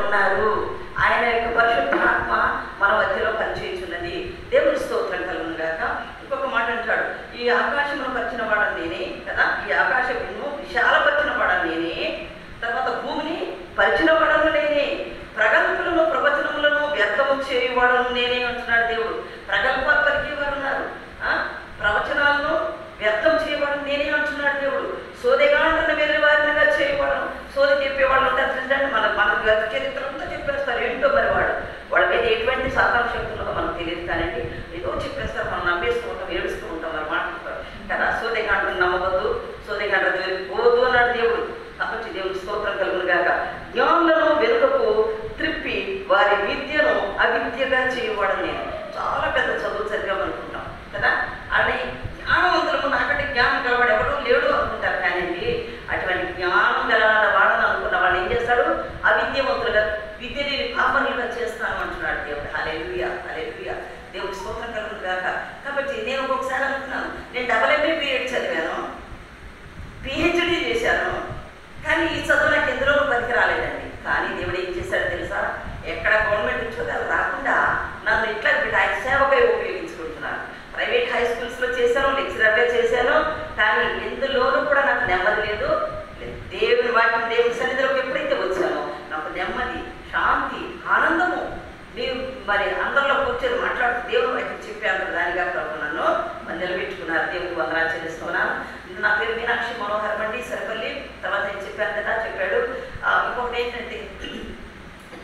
ఉన్నారు. ఆయన యొక్క పరిశుద్ధాత్మ మన మధ్యలో పనిచేయుచున్నది. దేవుని స్తోత్రం కలుగును గాక. ఇంకొక మాట అంటాడు, ఈ ఆకాశమును పరిచిన వాడని నేనే కదా, ఈ ఆకాశమును విశాలపరిచిన వాడని నేనే, తర్వాత భూమిని పరిచిన వాడను నేనే, ప్రగల్భులను ప్రవచనములను వ్యర్థము చేయవాడను నేనే అంటున్నాడు దేవుడు. ప్రగల్భాలు పలికేవారు ఉన్నారు, ప్రవచనాలను వ్యర్థం చేయవాడు నేనే అంటున్నాడు దేవుడు. సోదెగాండ్రను వేరే వారినిగా చేయవాడు, సోది చెప్పేవాళ్ళు ఉంటారు చూడండి. మన చరిత్ర అంతా చెప్పేస్తారు. ఏంటో మరి వాళ్ళ మీద ఎటువంటి సాధారణ శక్తి ఉన్నదో మనకు తెలియదు కానండి, ఏదో చెప్పేస్తారు. మనం నమ్మేస్తూ ఉంటాం, ఏడుస్తూ ఉంటాం, మరి మాట్లాడతారు కదా. సోదెగాండ్రను నమ్మవద్దు, సోదెగాండ్ర దగ్గరికి పోవద్దు అన్నాడు దేవుడు. కాబట్టి దేవుడి స్తోత్రం కలుగును గాక. జ్ఞానులను వెనుకకు త్రిప్పి వారి విద్యను అవిద్యగా చేయవాడు నేను. చాలా పెద్ద చదువు చదివామనుకుంటాం కదా, అని జ్ఞానవంతులకు నాకంటే జ్ఞానం గలవాడు ఎవరు లేడు అనుకుంటారు. కానీ అటువంటి జ్ఞానం గలవాడ వాడని అనుకున్న వాళ్ళు ఏం చేస్తాడు, అవిద్యవంతులుగా విద్యని పాపనీయులుగా చేస్తాను అంటున్నాడు దేవుడు. హల్లెలూయా, హల్లెలూయా. దేవుడి స్తోత్రం కలుగును గాక. కాబట్టి నేను ఒక్కొక్కసారి అనుకున్నాను, నేను MA BEd చదివాను, PhD చేశాను, కానీ ఈ చదువు నాకు ఎందులో పనికి రాలేదండి. కానీ దేవుడు ఏం చేశాడో తెలుసా, ఎక్కడ గవర్నమెంట్ ఉద్యోగాలు రాకుండా నన్ను ఇట్లా ఆయన సేవకై ఉపయోగించుకుంటున్నాను. ప్రైవేట్ హై స్కూల్స్లో చేశాను, లెక్చరర్గా చేశాను, కానీ ఎందులోనూ కూడా నాకు నెమ్మది లేదు. దేవుని వాక్యం దేవుని సన్నిధిలోకి ఎప్పుడైతే వచ్చానో నాకు నెమ్మది, శాంతి, ఆనందము. నీవు మరి అందరిలో కూర్చొని మాట్లాడుతూ దేవుని వాక్యం చెప్పాను దానిగా ప్రభు నన్ను నిలబెట్టుకున్నారు. దేవునికి వందనాలు చెల్లిస్తున్నాను. నా పేరు మీనాక్షి మనోహరం అండి, సరిపల్లి. తర్వాత నేను చెప్పాను కదా, చెప్పాడు. ఇంకొకటి ఏంటంటే,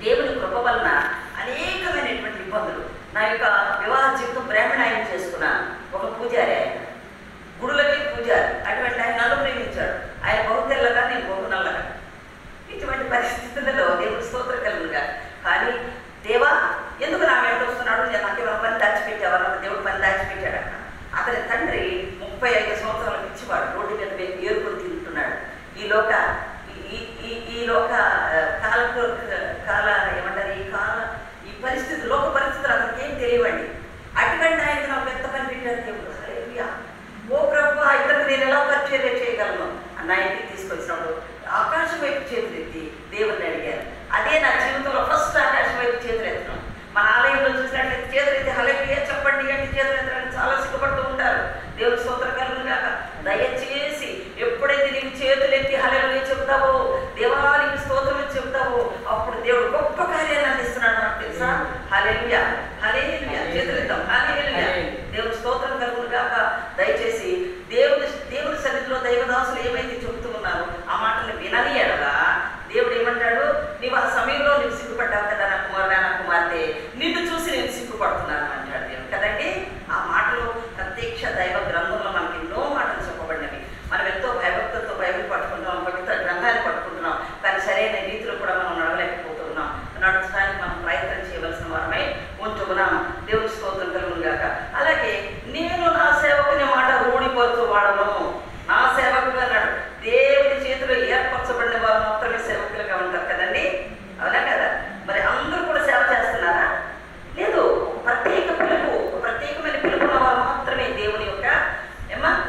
దేవుని కృప వలన అనేకమైనటువంటి ఇబ్బందులు. నా యొక్క వివాహ జీవితం బ్రాహ్మణాయం చేసుకున్నాను. ఒక పూజారి, ఆయన గుడులకి పూజారి. అటువంటి ఆయన నన్ను ప్రేమించాడు. ఆయన బహు తెల్లగా, నేను బహు నల్లగా. ఇటువంటి పరిస్థితులలో దేవుడి స్తోత్రం కలుగుగా. కానీ దేవా ఎందుకు నా వెంట వస్తున్నాడు, నేను నాకేమైనా పని దాచిపెట్టావా? దేవుడు పని దాచిపెట్టాడు. అతని తండ్రి 35 సంవత్సరాల పిచ్చివాడు, రోడ్డు మీద ఏరుకొని తింటున్నాడు. ఈ లోక కాల ఏమంటారు, ఈ పరిస్థితి, లోక పరిస్థితులు అతనికి ఏం తెలియవండి. అటువంటి ఆయనకి నాకు ఎంత పని పెట్టారు దేవుడు. హల్లెలూయా. ఓ ప్రభు, ఇతనికి నేను ఎలా పరిచర్య చేయగలను అన్న ఇంటికి తీసుకొచ్చినప్పుడు ఆకాశం వైపు చేతులెత్తి దేవుడిని అడిగారు. అదే నా జీవితంలో ఫస్ట్ ఆకాశం వైపు చేతులెత్తడం. మన ఆలయంలో చూసినట్లయితే చేతులెత్తి హల్లెలూయా చెప్పండి అంటే చేతులెత్తడానికి చాలా సిగ్గుపడుతూ ఉంటారు. దేవుని స్తోత్రం కలుగును గాక. దయచేసి ఎప్పుడైతే నీవు చేతులెత్తి హల్లెలూయా చెప్తావో, దేవానికి స్తోత్రం చెప్తావో, అప్పుడు దేవుడు గొప్ప కార్యాన్ని అందిస్తున్నాడు. నాకు తెలుసా. హల్లెలూయా, హల్లెలూయా. చేతులెత్తాం. హల్లెలూయా. దేవుని స్తోత్రం కలుగును గాక. దయచేసి దేవుని సన్నిధిలో దైవదాసులు ఏమైతే చెబుతూ ఉన్నారో ఆ మాటలు వినని ఎడలా దేవుడు ఏమంటాడు, నీవు ఆ సమయంలో నీవు సిగ్గుపడ్డావు కదా నా కుమారుడా, నా కుమార్తె, నిన్ను చూసి నేను సిగ్గుపడుతున్నాను అంటాడు దేవుడు కదండి. ఆ మాటలు ప్రత్యక్ష దైవ గ్రంథంలో మనకి ఎన్నో మాటలు చెప్పబడినవి. మనం ఎంతో భయభక్తులతో బైబిల్ పట్టుకుంటున్నాం, పవిత్ర గ్రంథాన్ని పట్టుకుంటున్నాం, కానీ సరైన రీతిలో కూడా మనం నడవలేకపోతున్నాం. నడచడానికి మనం ప్రయత్నం చేయవలసిన వారమై ఉంటున్నాం. దేవుడి స్తోత్రం కలుగును గాక. అలాగే నేను నా సేవకుని మాట రూఢిపరుచు వాడను. నా సేవకుడు అన్నాడు. దేవుడి చేతిలో ఏర్పరచబడిన వారు మాత్రమే సేవకులుగా ఉంటారు కదండి, అవునా కదా? మరి అందరూ కూడా సేవ చేస్తున్నారా? లేదు. ప్రత్యేక పిలుపు, ప్రత్యేకమైన పిలుపున్న వారు మాత్రమే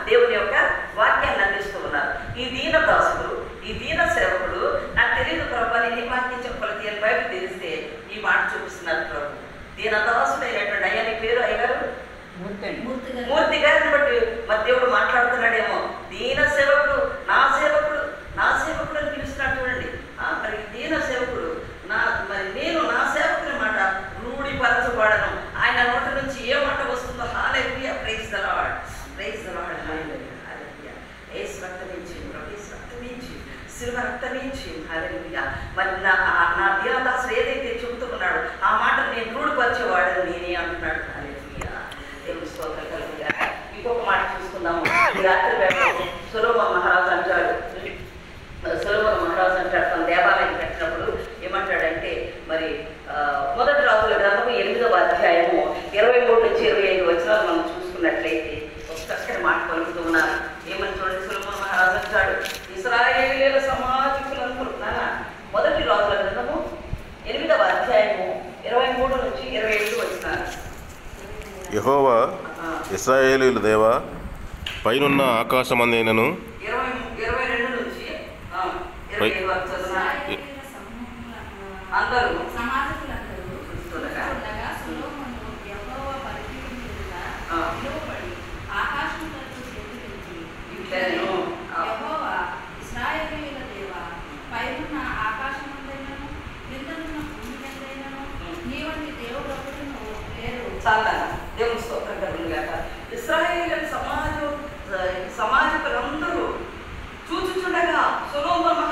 దేవుని యొక్క వాక్యాన్ని అందిస్తూ ఉన్నారు. ఈ దీన దాసుడు, ఈ దీన సేవకుడు, నాకు తెలియదు ప్రభు నీ వాక్యం చెప్పగలిగి అని బయట తెలిస్తే ఈ మాట చూపిస్తున్నారు ప్రభు. దీన దాసుడు అయినటువంటి అయ్యా, నీ పేరు అయ్యారు మూర్తి గారిని బట్టి మరి దేవుడు మాట్లాడుతున్నాడేమో. దీన సేవకుడు, నా సేవకుడు, నా సేవకుడు అని పిలుస్తున్నాడు చూడండి. మరి దీన సేవకుడు, మరి నేను నా సేవకుని మాట రూఢిపరచబడను. ఆయన నోటి నుంచి ఏ మాట వస్తుందో hallelujah, praise the lord, praise the lord, hallelujah, hallelujah. Yesu రక్తమించి, ప్రభు యేసు రక్తమించి, శిలువ రక్తమించి, హల్లెలూయా. మరి నా దీనదాసుడు ఏదైతే చెబుతూ ఉన్నాడో ఆ మాటను నేను రూఢిపరచేవాడని నేనే అంటున్నాడు. హల్లెలూయా. దేవుని స్తోత్రం కలుగుగా. ఇంకొక మాట చూసుకుందాము. ఈ రాత్రి వేళ సొలొమోను మహారాజు అంటాడు, తన దేవాలయం కట్టినప్పుడు ఏమంటాడంటే, మరి మొదటి రాజుల గ్రంథము 8వ అధ్యాయము 23 నుంచి 25 వచనాలు మనం చూసుకున్నట్లయితే ఒక చక్కని మాట పలుకుతూ ఉన్నారు. ఏమని చూడండి. సొలొమోను మహారాజు అంటాడు, ఇశ్రాయేలీయుల సమాజకులందరూ, మొదటి రాజుల గ్రంథము 8వ అధ్యాయము 23 నుంచి 25 వచనాలు. యెహోవా ఇశ్రాయేలీయుల దేవా, పైనున్న ఆకాశమందైనను 22 నుంచి 25 వరకు అందరూ సమాజకులందరూ చూస్తుండగా చూస్తుండగా సొలొమోను యెహోవా పరిపీఠం ఎదుట నిలువబడి ఆకాశం తట్టు చేతులెత్తి ఇట్లనెను. యెహోవా ఇశ్రాయేలీయుల దేవా, పైనున్న ఆకాశమందైనను క్రిందనున్న భూమి ఎందైనను నీ వంటి దేవుడొకడును లేరు. చాలా దేవుని స్తోత్రం కలుగుగాక. ఇశ్రాయేలు సమాజకులందరూ చూచుచుండగా సొలొమోను